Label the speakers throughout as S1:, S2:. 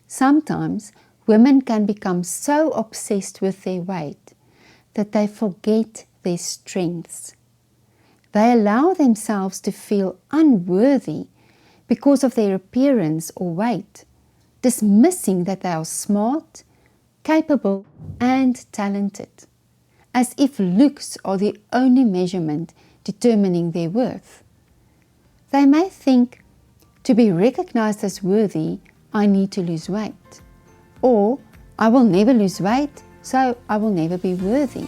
S1: Sometimes women can become so obsessed with their weight that they forget their strengths. They allow themselves to feel unworthy because of their appearance or weight, dismissing that they are smart, capable, and talented, as if looks are the only measurement determining their worth. They may think, to be recognized as worthy, I need to lose weight. Or, I will never lose weight, so I will never be worthy.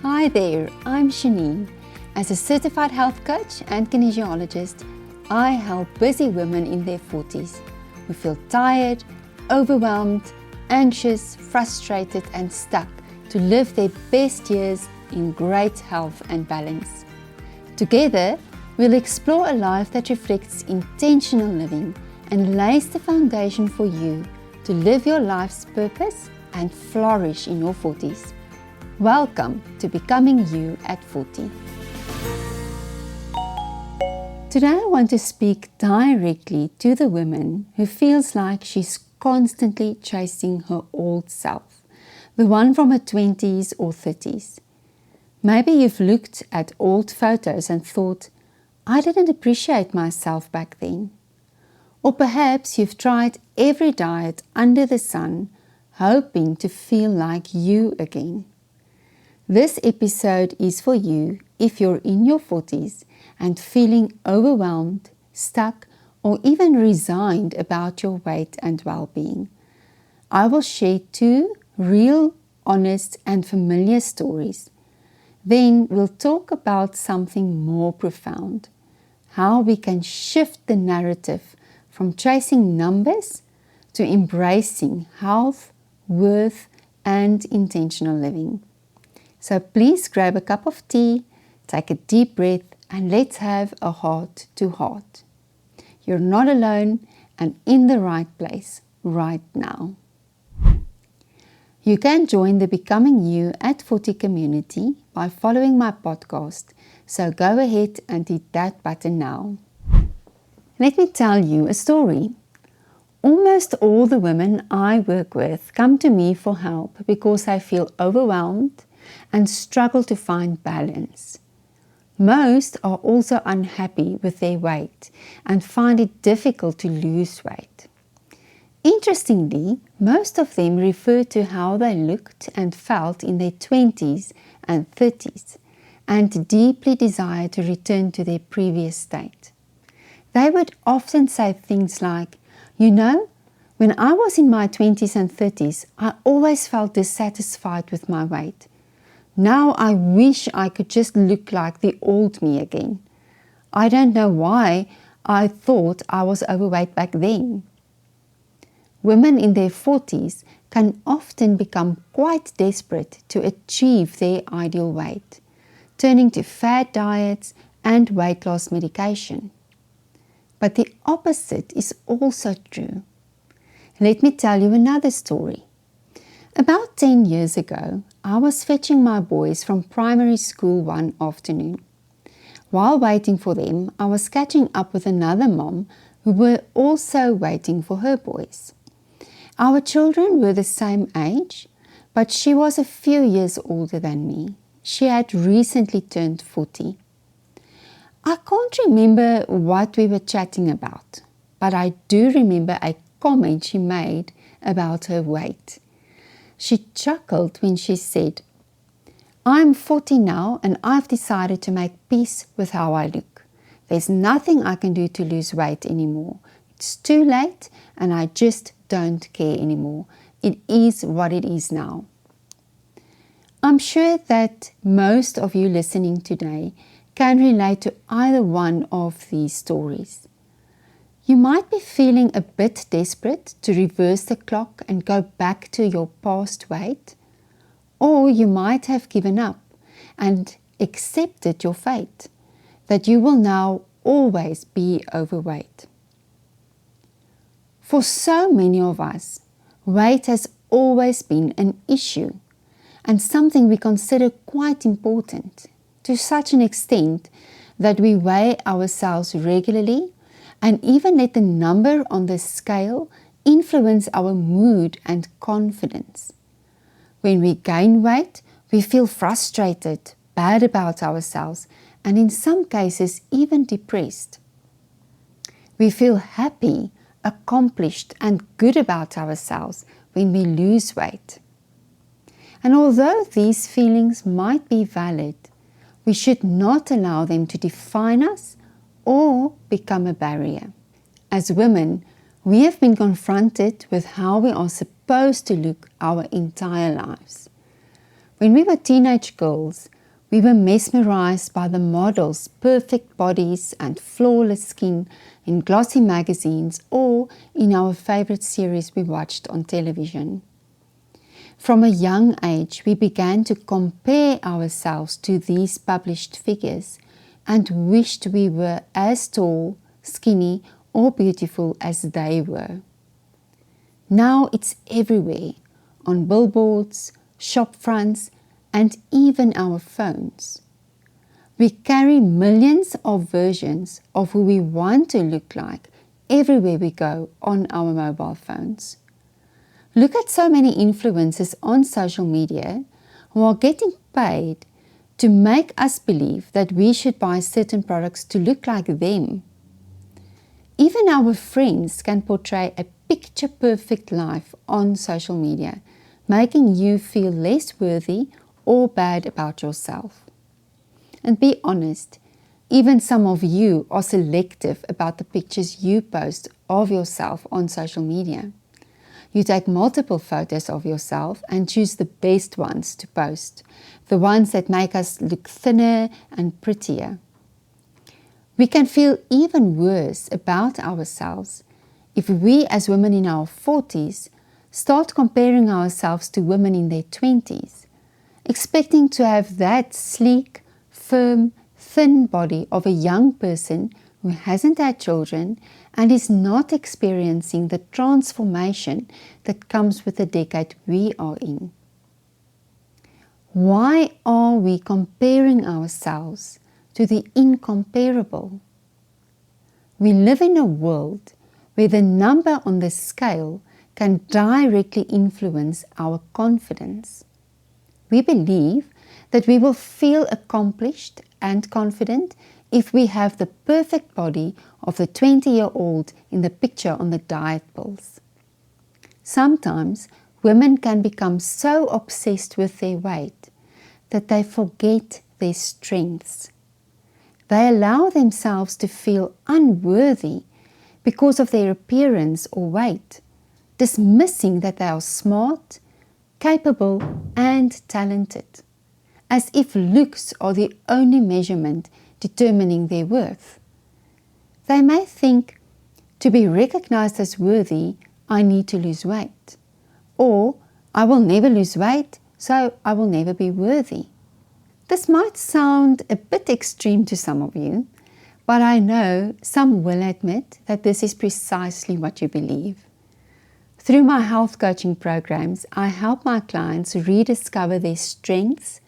S1: Hi there, I'm Chaneen. As a certified health coach and kinesiologist, I help busy women in their 40s who feel tired, overwhelmed, anxious, frustrated, and stuck to live their best years in great health and balance. Together, we'll explore a life that reflects intentional living and lays the foundation for you to live your life's purpose and flourish in your 40s. Welcome to Becoming You at 40. Today I want to speak directly to the woman who feels like she's constantly chasing her old self, the one from her 20s or 30s. Maybe you've looked at old photos and thought, I didn't appreciate myself back then. Or perhaps you've tried every diet under the sun, hoping to feel like you again. This episode is for you if you're in your 40s and feeling overwhelmed, stuck, or even resigned about your weight and well-being. I will share 2 real, honest, and familiar stories. Then we'll talk about something more profound, how we can shift the narrative from chasing numbers to embracing health, worth, and intentional living. So please grab a cup of tea, take a deep breath, and let's have a heart-to-heart. You're not alone and in the right place right now. You can join the Becoming You at 40 community by following my podcast, so go ahead and hit that button now. Let me tell you a story. Almost all the women I work with come to me for help because they feel overwhelmed and struggle to find balance. Most are also unhappy with their weight and find it difficult to lose weight. Interestingly, most of them refer to how they looked and felt in their 20s and 30s and deeply desire to return to their previous state. They would often say things like, when I was in my 20s and 30s, I always felt dissatisfied with my weight. Now I wish I could just look like the old me again. I don't know why I thought I was overweight back then. Women in their 40s can often become quite desperate to achieve their ideal weight, turning to fad diets and weight loss medication. But the opposite is also true. Let me tell you another story. About 10 years ago, I was fetching my boys from primary school one afternoon. While waiting for them, I was catching up with another mom who were also waiting for her boys. Our children were the same age, but she was a few years older than me. She had recently turned 40. I can't remember what we were chatting about, but I do remember a comment she made about her weight. She chuckled when she said, I'm 40 now and I've decided to make peace with how I look. There's nothing I can do to lose weight anymore. It's too late and I just don't care anymore. It is what it is now. I'm sure that most of you listening today can relate to either one of these stories. You might be feeling a bit desperate to reverse the clock and go back to your past weight, or you might have given up and accepted your fate, that you will now always be overweight. For so many of us, weight has always been an issue and something we consider quite important, to such an extent that we weigh ourselves regularly and even let the number on the scale influence our mood and confidence. When we gain weight, we feel frustrated, bad about ourselves, and in some cases even depressed. We feel happy, accomplished, and good about ourselves when we lose weight. And although these feelings might be valid, we should not allow them to define us or become a barrier. As women, we have been confronted with how we are supposed to look our entire lives. When we were teenage girls, we were mesmerized by the models' perfect bodies and flawless skin in glossy magazines or in our favorite series we watched on television. From a young age, we began to compare ourselves to these published figures and wished we were as tall, skinny, or beautiful as they were. Now it's everywhere, on billboards, shop fronts, and even our phones. We carry millions of versions of who we want to look like everywhere we go on our mobile phones. Look at so many influencers on social media who are getting paid to make us believe that we should buy certain products to look like them. Even our friends can portray a picture-perfect life on social media, making you feel less worthy or bad about yourself. And be honest, even some of you are selective about the pictures you post of yourself on social media. You take multiple photos of yourself and choose the best ones to post, the ones that make us look thinner and prettier. We can feel even worse about ourselves if we, as women in our 40s, start comparing ourselves to women in their 20s, expecting to have that sleek, firm, thin body of a young person who hasn't had children and is not experiencing the transformation that comes with the decade we are in. Why are we comparing ourselves to the incomparable? We live in a world where the number on the scale can directly influence our confidence. We believe that we will feel accomplished and confident if we have the perfect body of the 20-year-old in the picture on the diet pills. Sometimes women can become so obsessed with their weight that they forget their strengths. They allow themselves to feel unworthy because of their appearance or weight, dismissing that they are smart, capable, and talented, as if looks are the only measurement determining their worth. They may think, to be recognized as worthy, I need to lose weight, or I will never lose weight, so I will never be worthy. This might sound a bit extreme to some of you, but I know some will admit that this is precisely what you believe. Through my health coaching programs, I help my clients rediscover their strengths,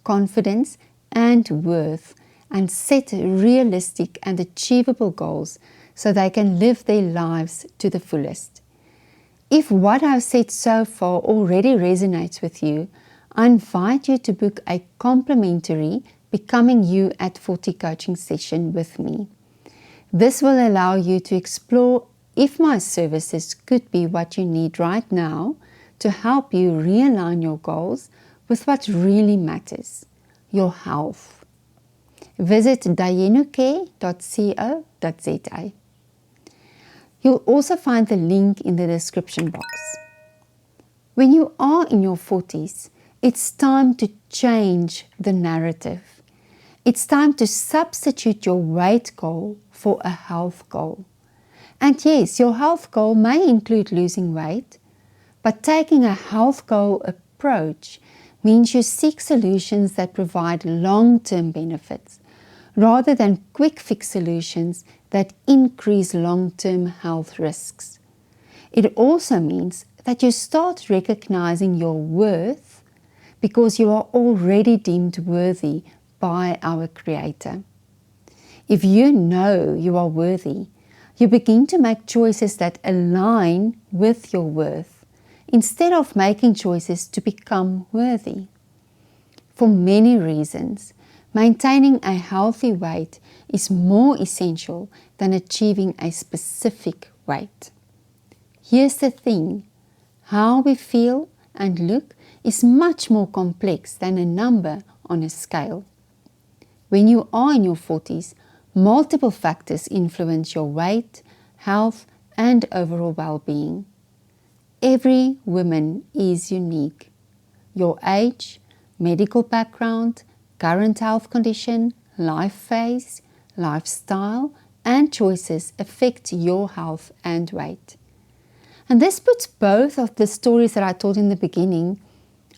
S1: confidence, and worth, and set realistic and achievable goals so they can live their lives to the fullest. If what I've said so far already resonates with you, I invite you to book a complimentary Becoming You at 40 coaching session with me. This will allow you to explore if my services could be what you need right now to help you realign your goals with what really matters, your health. Visit dayenucare.co.za. You'll also find the link in the description box. When you are in your 40s, it's time to change the narrative. It's time to substitute your weight goal for a health goal. And yes, your health goal may include losing weight, but taking a health goal approach means you seek solutions that provide long-term benefits, rather than quick fix solutions that increase long-term health risks. It also means that you start recognizing your worth because you are already deemed worthy by our Creator. If you know you are worthy, You begin to make choices that align with your worth, instead of making choices to become worthy. For many reasons, maintaining a healthy weight is more essential than achieving a specific weight. Here's the thing, how we feel and look is much more complex than a number on a scale. When you are in your 40s, multiple factors influence your weight, health, and overall well-being. Every woman is unique. Your age, medical background, current health condition, life phase, lifestyle, and choices affect your health and weight. And this puts both of the stories that I told in the beginning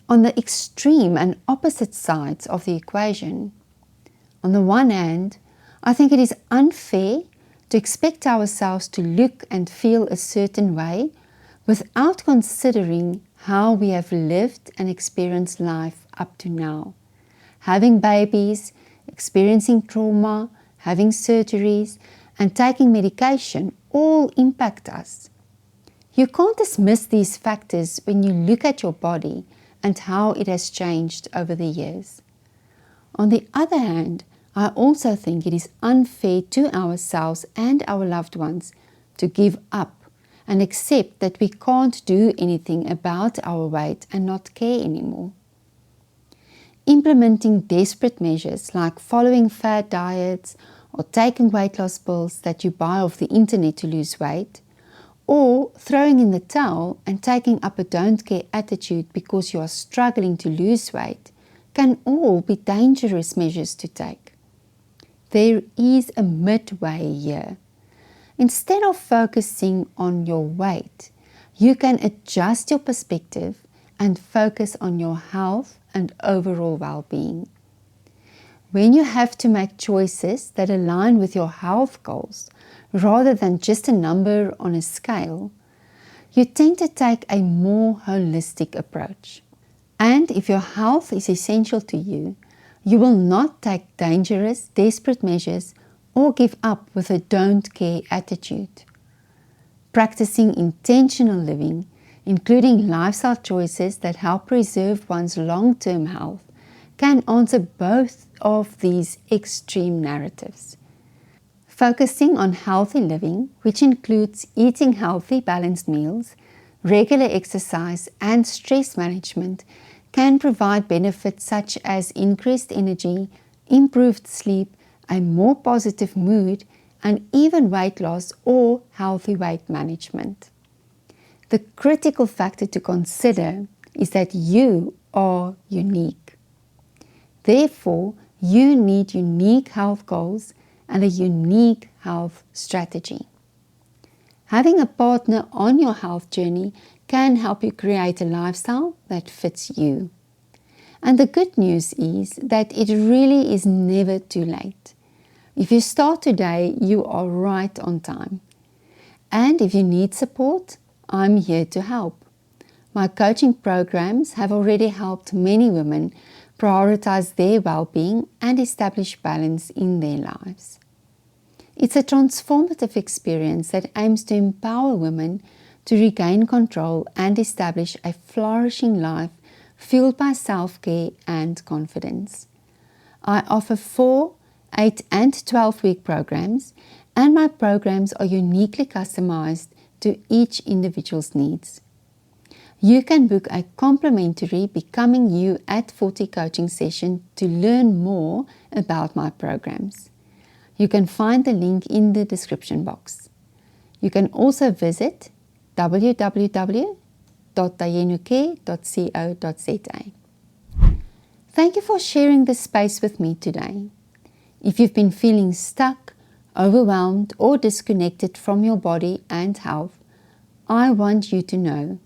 S1: on the extreme and opposite sides of the equation. On the one hand, I think it is unfair to expect ourselves to look and feel a certain way without considering how we have lived and experienced life up to now. Having babies, experiencing trauma, having surgeries, and taking medication all impact us. You can't dismiss these factors when you look at your body and how it has changed over the years. On the other hand, I also think it is unfair to ourselves and our loved ones to give up and accept that we can't do anything about our weight and not care anymore. Implementing desperate measures like following fad diets or taking weight loss pills that you buy off the internet to lose weight, or throwing in the towel and taking up a don't care attitude because you are struggling to lose weight, can all be dangerous measures to take. There is a midway here. Instead of focusing on your weight, you can adjust your perspective and focus on your health and overall well-being. When you have to make choices that align with your health goals, rather than just a number on a scale, you tend to take a more holistic approach. And if your health is essential to you, you will not take dangerous, desperate measures or give up with a don't care attitude. Practicing intentional living, including lifestyle choices that help preserve one's long-term health, can answer both of these extreme narratives. Focusing on healthy living, which includes eating healthy, balanced meals, regular exercise, and stress management, can provide benefits such as increased energy, improved sleep, a more positive mood, and even weight loss or healthy weight management. The critical factor to consider is that you are unique. Therefore, you need unique health goals and a unique health strategy. Having a partner on your health journey can help you create a lifestyle that fits you. And the good news is that it really is never too late. If you start today, you are right on time. And if you need support, I'm here to help. My coaching programs have already helped many women prioritize their well-being and establish balance in their lives. It's a transformative experience that aims to empower women to regain control and establish a flourishing life fueled by self-care and confidence. I offer 4, 8, and 12-week programs, and my programs are uniquely customized to each individual's needs. You can book a complimentary Becoming You at 40 coaching session to learn more about my programs. You can find the link in the description box. You can also visit www.dayenucare.co.za. Thank you for sharing this space with me today. If you've been feeling stuck, overwhelmed, or disconnected from your body and health, I want you to know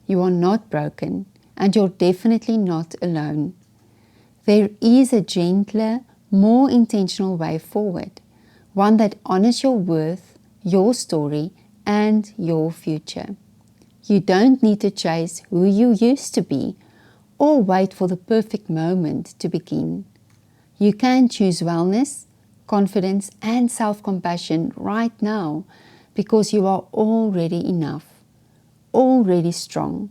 S1: you are not broken and you're definitely not alone. There is a gentler, more intentional way forward, one that honors your worth, your story, and your future. You don't need to chase who you used to be or wait for the perfect moment to begin. You can choose wellness, confidence, and self-compassion right now because you are already enough, already strong,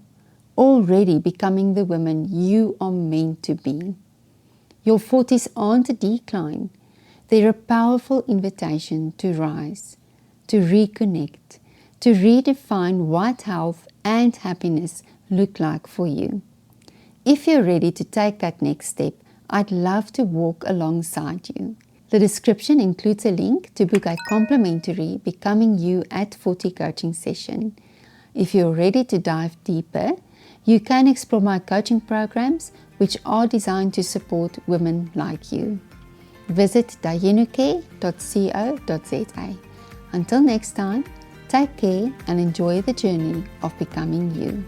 S1: already becoming the woman you are meant to be. Your 40s aren't a decline. They're a powerful invitation to rise, to reconnect, to redefine what health and happiness look like for you. If you're ready to take that next step, I'd love to walk alongside you. The description includes a link to book a complimentary Becoming You at 40 coaching session. If you're ready to dive deeper, you can explore my coaching programs, which are designed to support women like you. Visit dayenucare.co.za. Until next time, take care and enjoy the journey of becoming you.